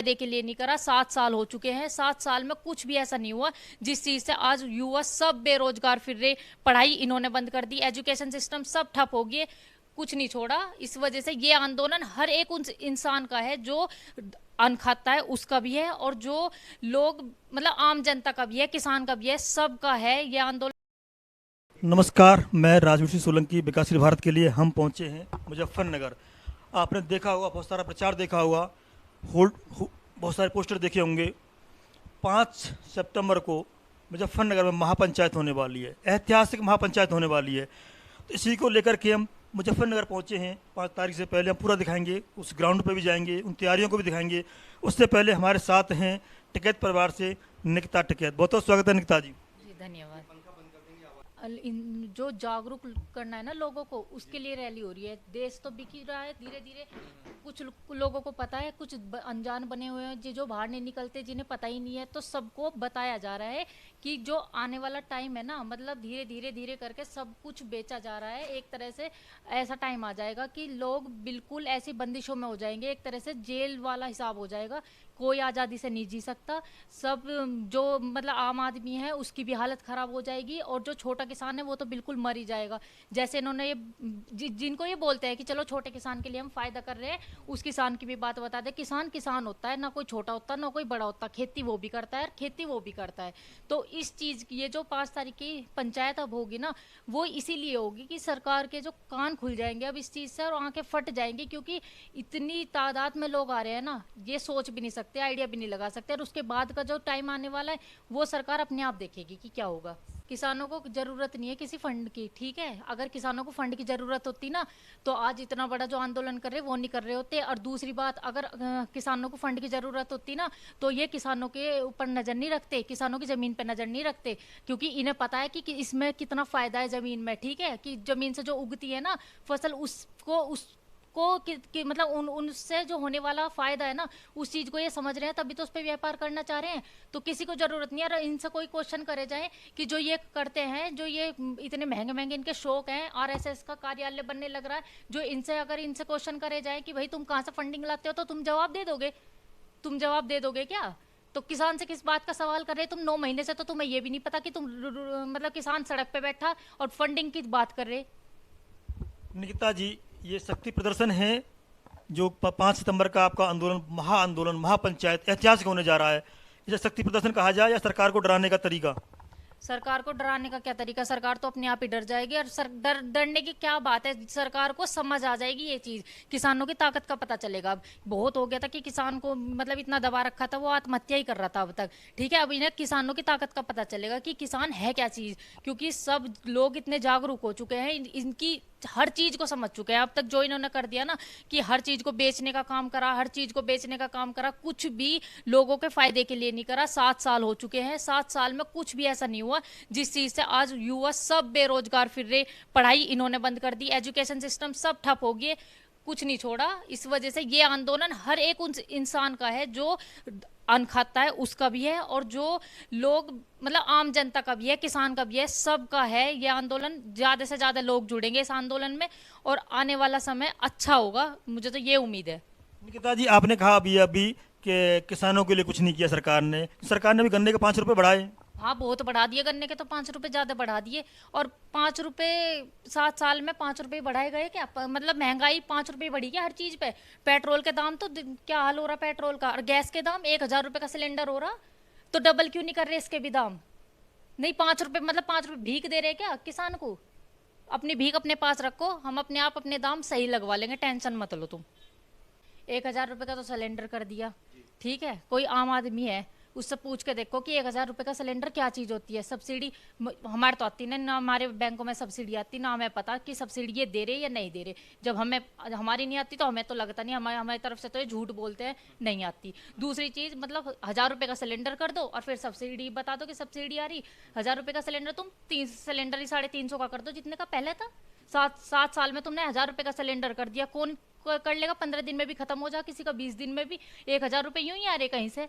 फायदे के लिए नहीं करा। 7 साल हो चुके हैं, 7 साल में कुछ भी ऐसा नहीं हुआ जिस चीज से आज युवा सब बेरोजगार फिर रहे। पढ़ाई इन्होंने बंद कर दी, एजुकेशन सिस्टम सब ठप हो गए, कुछ नहीं छोड़ा। इस वजह से ये आंदोलन हर एक उन इंसान का है जो अन्न खाता है, उसका भी है, और जो लोग मतलब आम जनता का भी है, किसान का भी है, सबका है ये आंदोलन। नमस्कार, मैं राजवीर सिंह सोलंकी। विकासशील भारत के लिए हम पहुंचे हैं मुजफ्फरनगर। आपने देखा होगा, बहुत सारा प्रचार देखा होगा, बहुत सारे पोस्टर देखे होंगे। 5 सितंबर को मुजफ्फरनगर में महापंचायत होने वाली है, ऐतिहासिक महापंचायत होने वाली है। तो इसी को लेकर के हम मुजफ्फरनगर पहुंचे हैं। 5 तारीख से पहले हम पूरा दिखाएंगे, उस ग्राउंड पे भी जाएंगे, उन तैयारियों को भी दिखाएंगे। उससे पहले हमारे साथ हैं टिकैत परिवार से निकिता टिकैत। बहुत बहुत स्वागत है निकिता जी। जी धन्यवाद। जो जागरूक करना है ना लोगों को, उसके लिए रैली हो रही है। देश तो बिक ही रहा है धीरे धीरे। कुछ लोगों को पता है, कुछ अनजान बने हुए हैं जो बाहर नहीं निकलते, जिन्हें पता ही नहीं है। तो सबको बताया जा रहा है कि जो आने वाला टाइम है ना, मतलब धीरे धीरे धीरे करके सब कुछ बेचा जा रहा है। एक तरह से ऐसा टाइम आ जाएगा कि लोग बिल्कुल ऐसी बंदिशों में हो जाएंगे, एक तरह से जेल वाला हिसाब हो जाएगा। कोई आज़ादी से नहीं जी सकता। सब जो मतलब आम आदमी है उसकी भी हालत ख़राब हो जाएगी, और जो छोटा किसान है वो तो बिल्कुल मर ही जाएगा। जैसे इन्होंने ये जिनको ये बोलते हैं कि चलो छोटे किसान के लिए हम फ़ायदा कर रहे हैं, उस किसान की भी बात बता दे। किसान किसान होता है, ना कोई छोटा होता ना कोई बड़ा होता। खेती वो भी करता है, खेती वो भी करता है। तो इस चीज़ की ये जो 5 तारीख की पंचायत अब होगी ना, वो इसीलिए होगी कि सरकार के जो कान खुल जाएंगे अब इस चीज़ से, और आंखें फट जाएंगी। क्योंकि इतनी तादाद में लोग आ रहे हैं ना, ये सोच भी नहीं सकते, आइडिया भी नहीं लगा सकते। और उसके बाद का जो टाइम आने वाला है वो सरकार अपने आप देखेगी कि क्या होगा। किसानों को जरूरत नहीं है किसी फंड की, ठीक है। अगर किसानों को फंड की जरूरत होती ना, तो आज इतना बड़ा जो आंदोलन कर रहे वो नहीं कर रहे होते। और दूसरी बात, अगर किसानों को फंड की जरूरत होती ना, तो ये किसानों के ऊपर नजर नहीं रखते, किसानों की जमीन पर नजर नहीं रखते। क्योंकि इन्हें पता है कि इसमें कितना फायदा है जमीन में, ठीक है। कि जमीन से जो उगती है ना फसल, उसको मतलब उनसे जो होने वाला फायदा है ना, उस चीज को ये समझ रहे हैं, तभी तो उस पर व्यापार करना चाह रहे हैं। तो किसी को जरूरत नहीं है। और इनसे कोई क्वेश्चन करे जाए कि जो ये करते हैं, जो ये इतने महंगे महंगे इनके शौक हैं, आरएसएस का कार्यालय बनने लग रहा है, जो इनसे अगर इनसे क्वेश्चन करे जाए कि भाई तुम कहाँ से फंडिंग लाते हो, तो तुम जवाब दे दोगे? तुम जवाब दे दोगे क्या? तो किसान से किस बात का सवाल कर रहे तुम? 9 महीने से तो तुम्हें ये भी नहीं पता कि तुम मतलब किसान सड़क पे बैठा और फंडिंग की बात कर रहे। निकिता जी, ये शक्ति प्रदर्शन है जो 5 सितंबर का आपका आंदोलन महापंचायत ऐतिहासिक होने जा रहा है। इसे शक्ति प्रदर्शन कहा जाए या सरकार को डराने का तरीका? सरकार को डराने का क्या तरीका? सरकार तो अपने आप ही डर जाएगी। और डरने की क्या बात है, सरकार को समझ आ जाएगी ये चीज। किसानों की ताकत का पता चलेगा। अब बहुत हो गया था कि किसान को मतलब इतना दबा रखा था, वो आत्महत्या ही कर रहा था अब तक, ठीक है। अब इन्हें किसानों की ताकत का पता चलेगा कि किसान है क्या चीज। क्योंकि सब लोग इतने जागरूक हो चुके हैं, इनकी हर चीज को समझ चुके हैं। अब तक जो इन्होंने कर दिया ना, कि हर चीज को बेचने का काम करा, हर चीज को बेचने का काम करा, कुछ भी लोगों के फायदे के लिए नहीं करा। 7 साल हो चुके हैं, 7 साल में कुछ भी ऐसा नहीं हुआ जिस चीज से आज युवा सब बेरोजगार फिर रहे। पढ़ाई इन्होंने बंद कर दी, एजुकेशन सिस्टम सब ठप हो गए, कुछ नहीं छोड़ा। इस वजह से ये आंदोलन हर एक उन इंसान का है जो अन्न खाता है, उसका भी है, और जो लोग मतलब आम जनता का भी है, किसान का भी है, सबका है ये आंदोलन। ज्यादा से ज्यादा लोग जुड़ेंगे इस आंदोलन में, और आने वाला समय अच्छा होगा, मुझे तो ये उम्मीद है। निकिता जी, आपने कहा अभी कि किसानों के लिए कुछ नहीं किया सरकार ने भी गन्ने के 5 रुपए बढ़ाए। हाँ, बहुत बढ़ा दिए गन्ने के तो, 5 रुपए ज्यादा बढ़ा दिए। और 5 रुपए 7 साल में 5 रुपए बढ़ाए गए क्या? मतलब महंगाई 5 रुपए बढ़ी क्या हर चीज पे? पेट्रोल के दाम तो क्या हाल हो रहा पेट्रोल का, और गैस के दाम 1,000 रुपए का सिलेंडर हो रहा। तो डबल क्यों नहीं कर रहे इसके भी दाम? नहीं, 5 रुपए मतलब 5 रुपए भीख दे रहे क्या किसान को? अपनी भीख अपने पास रखो, हम अपने आप अपने दाम सही लगवा लेंगे, टेंशन मत लो तुम। 1,000 रुपए का तो सिलेंडर कर दिया, ठीक है। कोई आम आदमी है, उससे पूछ के देखो कि 1,000 रुपए का सिलेंडर क्या चीज़ होती है। सब्सिडी हमारे तो आती नहीं ना, हमारे बैंकों में सब्सिडी आती ना, हमें पता कि सब्सिडी ये दे रहे या नहीं दे रहे। जब हमारी नहीं आती तो हमें तो लगता नहीं, हमारी हमारी तरफ से तो ये झूठ बोलते हैं, नहीं आती। दूसरी चीज़, मतलब 1,000 रुपए का सिलेंडर कर दो और फिर सब्सिडी बता दो कि सब्सिडी आ रही। 1,000 रुपए का सिलेंडर तुम 3 सिलेंडर ही 350 का कर दो, जितने का पहले था। 7 साल में तुमने 1,000 रुपए का सिलेंडर कर दिया। कौन कर लेगा? 15 दिन में भी खत्म हो जा, किसी का 20 दिन में भी। 1,000 रुपए यूं ही आ रहे कहीं से।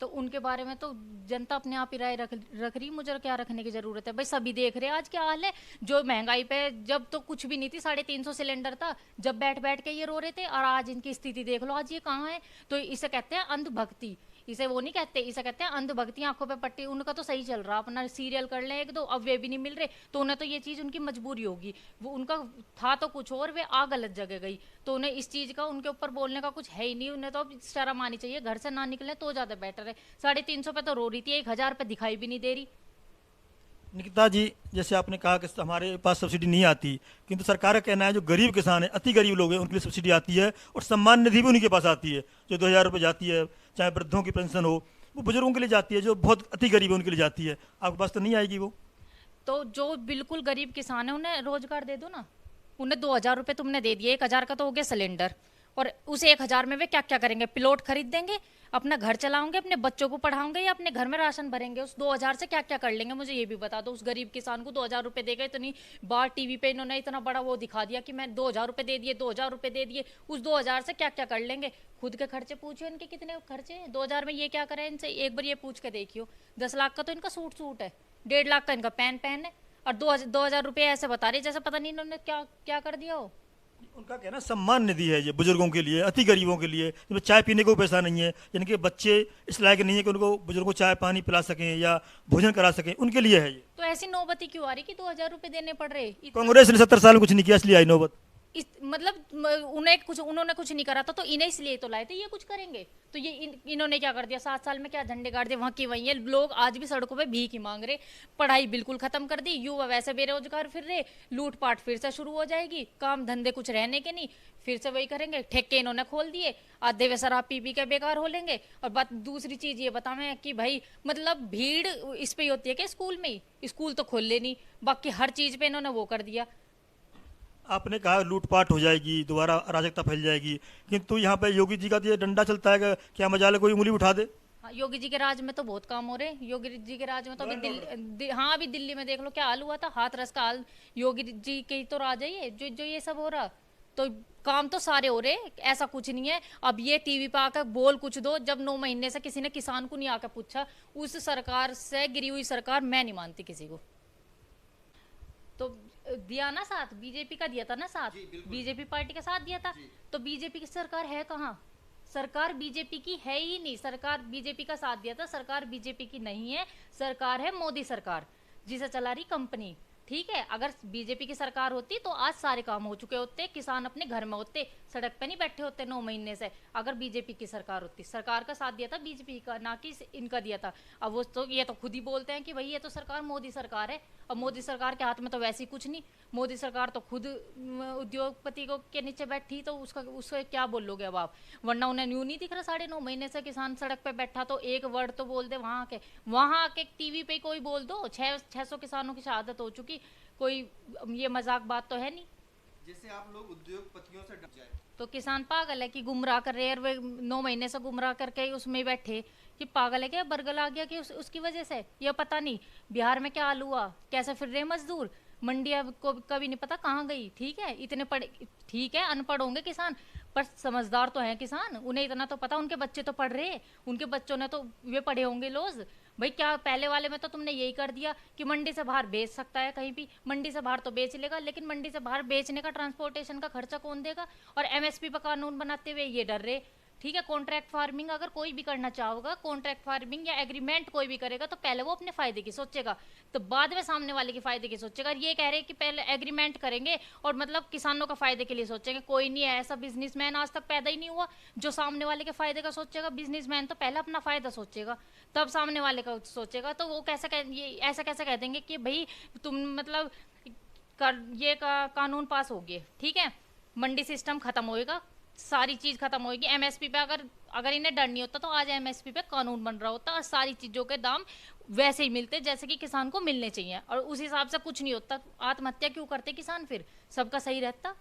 तो उनके बारे में तो जनता अपने आप ही राय रख रही, मुझे क्या रखने की जरूरत है भाई, सभी देख रहे हैं आज क्या हाल है। जो महंगाई पे जब तो कुछ भी नहीं थी, 350 सिलेंडर था, जब बैठ बैठ के ये रो रहे थे, और आज इनकी स्थिति देख लो, आज ये कहाँ है। तो इसे कहते हैं अंधभक्ति, इसे वो नहीं कहते, इसे कहते हैं अंधभक्ति, आंखों पे पट्टी। उनका तो सही चल रहा, अपना सीरियल कर ले एक दो, अब वे भी नहीं मिल रहे, तो उन्हें तो ये चीज़ उनकी मजबूरी होगी। वो उनका था तो कुछ और, वे आ गलत जगह गई, तो उन्हें इस चीज़ का उनके ऊपर बोलने का कुछ है ही नहीं। उन्हें तो अब शर्म आनी चाहिए, घर से ना निकले तो ज़्यादा बेटर है। 350 पे तो रो रही थी, 1000 पे दिखाई भी नहीं दे रही। निकिता जी, जैसे आपने कहा कि हमारे पास सब्सिडी नहीं आती, किंतु सरकार का कहना है जो गरीब किसान है, अति गरीब लोग हैं, उनके लिए सब्सिडी आती है, और सम्मान निधि भी उन्हीं के पास आती है, जो 2000 रुपये जाती है, चाहे वृद्धों की पेंशन हो, वो बुजुर्गों के लिए जाती है, जो बहुत अति गरीब है उनके लिए जाती है। आपके पास तो नहीं आएगी वो। तो जो बिल्कुल गरीब किसान है उन्हें रोजगार दे दो ना। उन्हें 2000 रुपये तुमने दे दिए, 1000 का तो हो गया सिलेंडर, और उस 1000 में वे क्या क्या करेंगे? प्लॉट खरीद देंगे, अपना घर चलाओगे, अपने बच्चों को पढ़ाओगे, या अपने घर में राशन भरेंगे? उस 2000 से क्या क्या कर लेंगे, मुझे ये भी बता दो। उस गरीब किसान को 2000 रुपये देगा, इतनी बार टीवी पे इन्होंने इतना बड़ा वो दिखा दिया कि मैं 2000 रुपये दे दिए, 2000 रुपये दे दिए, उस 2000 से क्या क्या कर लेंगे? खुद के खर्चे पूछो इनके कितने खर्चे हैं 2000 में, ये क्या करें इनसे एक बार ये पूछ के देखियो। 10 लाख का तो इनका सूट है, 1.5 लाख का इनका पैन है, और 2000 रुपये ऐसे बता रही जैसे पता नहीं इन्होंने क्या क्या कर दिया हो। उनका कहना सम्मान निधि है ये बुजुर्गों के लिए, अति गरीबों के लिए, जिनमें चाय पीने को पैसा नहीं है, जिनके बच्चे इस लायक नहीं है कि उनको बुजुर्गों को चाय पानी पिला सकें या भोजन करा सकें, उनके लिए है ये। तो ऐसी नौबती क्यों आ रही कि 2000 रुपये देने पड़ रहे? कांग्रेस ने 70 साल में कुछ नहीं किया, इसलिए आई नौबत। उन्होंने कुछ नहीं करा था, तो इन्हें इसलिए तो लाए थे, ये कुछ करेंगे? तो ये इन्होंने क्या कर दिया 7 साल में? क्या झंडे गाड़ दिए, वहाँ की वहीं है। लोग आज भी सड़कों पे भीख ही मांग रहे, पढ़ाई बिल्कुल खत्म कर दी, युवा वैसे बेरोजगार फिर रहे, लूटपाट फिर से शुरू हो जाएगी, काम धंधे कुछ रहने के नहीं, फिर से वही करेंगे। ठेके इन्होंने खोल दिए, आधे वे शराब पी पी के बेकार हो लेंगे। और बात दूसरी चीज ये बतावें कि भाई मतलब भीड़ इस पे ही होती है कि स्कूल में ही, स्कूल तो खोल लेनी, बाकी हर चीज पे इन्होंने वो कर दिया। आपने कहा लूटपाट हो जाएगी, दोबारा अराजकता फैल जाएगी, किंतु यहाँ पे योगी जी का तो ये डंडा चलता है कि क्या मजाल है कोई उंगली उठा दे। हाँ, योगी जी के राज में तो बहुत काम हो रहे हैं। योगी जी के राज में तो अभी हाँ अभी दिल्ली में देख लो क्या हाल हुआ था, हाथरस का हाल। योगी जी के तो राज है ये, जो ये सब हो रहा। तो काम तो सारे हो रहे, ऐसा कुछ नहीं है। अब ये टीवी पे आकर बोल कुछ दो, जब 9 महीने से किसी ने किसान को नहीं आकर पूछा, उस सरकार से गिरी हुई सरकार मैं नहीं मानती किसी को। तो दिया ना साथ, बीजेपी का दिया था ना साथ, बीजेपी पार्टी का साथ दिया था। तो बीजेपी की सरकार है कहाँ? सरकार बीजेपी की है ही नहीं। सरकार बीजेपी का साथ दिया था, सरकार बीजेपी की नहीं है, सरकार है मोदी सरकार, जिसे चला रही कंपनी। ठीक है, अगर बीजेपी की सरकार होती तो आज सारे काम हो चुके होते, किसान अपने घर में होते, सड़क पे नहीं बैठे होते 9 महीने से। अगर बीजेपी की सरकार होती, सरकार का साथ दिया था बीजेपी का, ना कि इनका दिया था। अब वो तो ये तो खुद ही बोलते हैं कि भाई ये तो सरकार मोदी सरकार है। अब मोदी सरकार के हाथ में तो वैसे ही कुछ नहीं, मोदी सरकार तो खुद उद्योगपति को के नीचे बैठी, तो उसको क्या बोलोगे अब आप? वरना उन्हें न्यू नहीं दिख रहा 9.5 महीने से किसान सड़क पे बैठा, तो एक वर्ड तो बोल दे वहां के टीवी पे कोई बोल दो 600 किसानों की शहादत हो चुकी, कोई ये मजाक बात तो है नहीं। जैसे आप लोग उद्योगपतियों से डर जाए, तो किसान पागल है कि गुमराह कर रहे हैं, वे 9 महीने से गुमराह करके उसमें बैठे कि पागल है क्या, बरगल आ गया कि उसकी वजह से। ये पता नहीं बिहार में क्या हाल हुआ, कैसे फिर रहे मजदूर, मंडिया को कभी नहीं पता कहाँ गई। ठीक है, इतने पढ़े, ठीक है अनपढ़ होंगे किसान, पर समझदार तो हैं किसान, उन्हें इतना तो पता, उनके बच्चे तो पढ़ रहे, उनके बच्चों ने तो वे पढ़े होंगे लोग। भाई क्या पहले वाले में तो तुमने यही कर दिया कि मंडी से बाहर बेच सकता है, कहीं भी मंडी से बाहर तो बेच लेगा, लेकिन मंडी से बाहर बेचने का ट्रांसपोर्टेशन का खर्चा कौन देगा? और एमएसपी पर कानून बनाते हुए ये डर रहे। ठीक है, कॉन्ट्रैक्ट फार्मिंग अगर कोई भी करना चाहोगा, कॉन्ट्रैक्ट फार्मिंग या एग्रीमेंट कोई भी करेगा, तो पहले वो अपने फायदे की सोचेगा, तो बाद में सामने वाले के फायदे की सोचेगा। ये कह रहे हैं कि पहले एग्रीमेंट करेंगे और मतलब किसानों का फायदे के लिए सोचेंगे, कोई नहीं है ऐसा बिजनेसमैन आज तक पैदा ही नहीं हुआ जो सामने वाले के फायदे का सोचेगा। बिजनेसमैन तो पहले अपना फायदा सोचेगा, तब सामने वाले का सोचेगा। तो वो ये ऐसा कैसे कह देंगे कि भाई तुम मतलब ये कानून पास हो गए, ठीक है, मंडी सिस्टम खत्म होएगा, सारी चीज खत्म होगी। एमएसपी पे अगर इन्हें डर नहीं होता तो आज एमएसपी पे कानून बन रहा होता और सारी चीजों के दाम वैसे ही मिलते जैसे कि किसान को मिलने चाहिए, और उस हिसाब से कुछ नहीं होता। आत्महत्या क्यों करते किसान? फिर सबका सही रहता।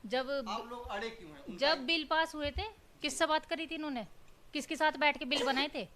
जब आप लोग अड़े क्यों हैं? जब बिल पास हुए थे, किससे बात करी थी इन्होंने? किसके साथ बैठ के बिल बनाए थे?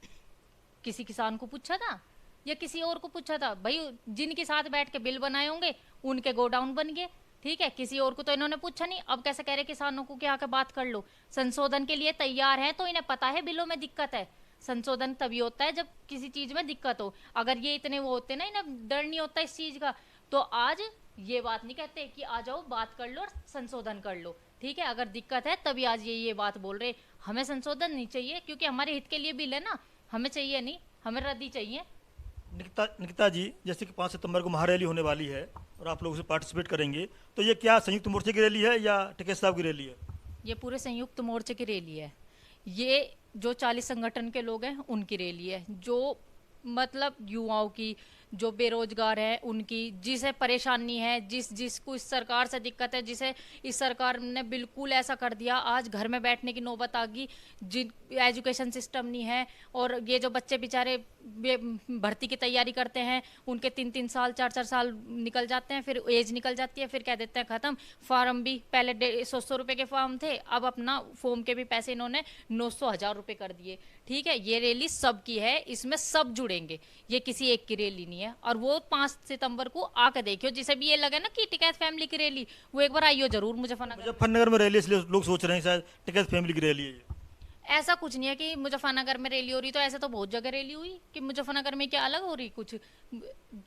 किसी किसान को पूछा था या किसी और को पूछा था? भाई जिनके साथ बैठ के बिल बनाए होंगे उनके गोडाउन बन गए, ठीक है, किसी और को तो इन्होंने पूछा नहीं। अब कैसे कह रहे किसानों को कि आके बात कर लो, संशोधन के लिए तैयार है तो इन्हें पता है बिलों में दिक्कत है। संशोधन तभी होता है जब किसी चीज में दिक्कत हो। अगर ये इतने वो होते ना, इन्हें डर नहीं होता इस चीज का, तो आज ये बात नहीं कहते कि आ जाओ बात कर लो और संशोधन कर लो। ठीक है, अगर दिक्कत है तभी आज ये बात बोल रहे। हमें संशोधन नहीं चाहिए क्योंकि हमारे हित के लिए बिल है ना, हमें चाहिए नहीं, हमें रद्दी चाहिए। निकिता जी, जैसे कि 5 सितंबर को महारैली होने वाली है और आप लोग उसे पार्टिसिपेट करेंगे, तो ये क्या संयुक्त मोर्चे की रैली है या टिकैत साहब की रैली है? ये पूरे संयुक्त मोर्चे की रैली है। ये जो 40 संगठन के लोग हैं उनकी रैली है, जो मतलब युवाओं की, जो बेरोजगार है उनकी, जिसे परेशानी है, जिसको इस सरकार से दिक्कत है, जिसे इस सरकार ने बिल्कुल ऐसा कर दिया आज घर में बैठने की नौबत आ गई, जिन एजुकेशन सिस्टम नहीं है। और ये जो बच्चे बेचारे भर्ती की तैयारी करते हैं, उनके 3-3 साल 4-4 साल निकल जाते हैं, फिर एज निकल जाती है, फिर कह देते हैं खत्म। फॉर्म भी पहले 100 रुपए के फॉर्म थे, अब अपना फॉर्म के भी पैसे इन्होंने 900-1000 रुपए कर दिए। ठीक है, ये रैली सबकी है, इसमें सब जुड़ेंगे, ये किसी एक की रैली नहीं है। और वो 5 सितंबर को आकर देखियो, जिसे भी ये लगे ना कि टिकैत फैमिली की रैली, वो एक बार आइयो जरूर मुजफ्फरनगर। मुजफ्फरनगर में रैली इसलिए लोग सोच रहे हैं शायद टिकैत फैमिली की रैली है ये। ऐसा कुछ नहीं है कि मुजफ्फरनगर में रैली हो रही, तो ऐसे तो बहुत जगह रैली हुई कि मुजफ्फरनगर में क्या अलग हो रही कुछ।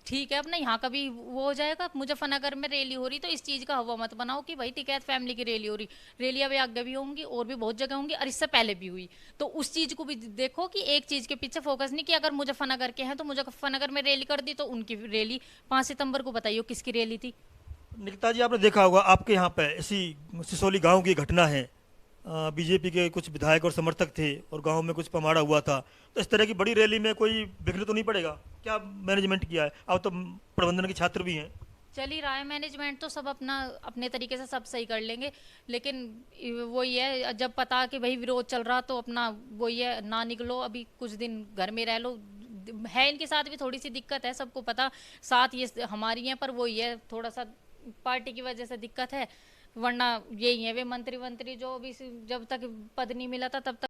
ठीक है, अपना यहाँ का भी वो हो जाएगा। मुजफ्फरनगर में रैली हो रही तो इस चीज़ का हवा मत बनाओ कि भाई टिकैत फैमिली की रैली हो रही। रैलियाँ भी आगे भी होंगी और भी बहुत जगह होंगी, और इससे पहले भी हुई। तो उस चीज़ को भी देखो कि एक चीज़ के पीछे फोकस नहीं कि अगर मुजफ्फरनगर के हैं तो मुजफ्फरनगर में रैली कर दी, तो उनकी रैली 5 सितंबर को बताइए किसकी रैली थी। निकिता जी, आपने देखा होगा आपके यहाँ पे इसी सिसोली गांव की घटना है। बीजेपी के कुछ विधायक और समर्थक थे और गांव में कुछ पमाड़ा हुआ था, तो इस तरह की बड़ी रैली में कोई विघ्न तो नहीं पड़ेगा? क्या मैनेजमेंट किया है? आप तो प्रबंधन के छात्र भी हैं। चल ही रहा है मैनेजमेंट, तो सब अपना अपने तरीके से सब सही कर लेंगे। लेकिन वही है, जब पता कि भाई विरोध चल रहा तो अपना वही है, ना निकलो, अभी कुछ दिन घर में रह लो। है इनके साथ भी थोड़ी सी दिक्कत है, सबको पता, साथ ये हमारी है, पर वही है थोड़ा सा पार्टी की वजह से दिक्कत है। वरना यही है, वे मंत्री जो भी जब तक पद नहीं मिला था तब तक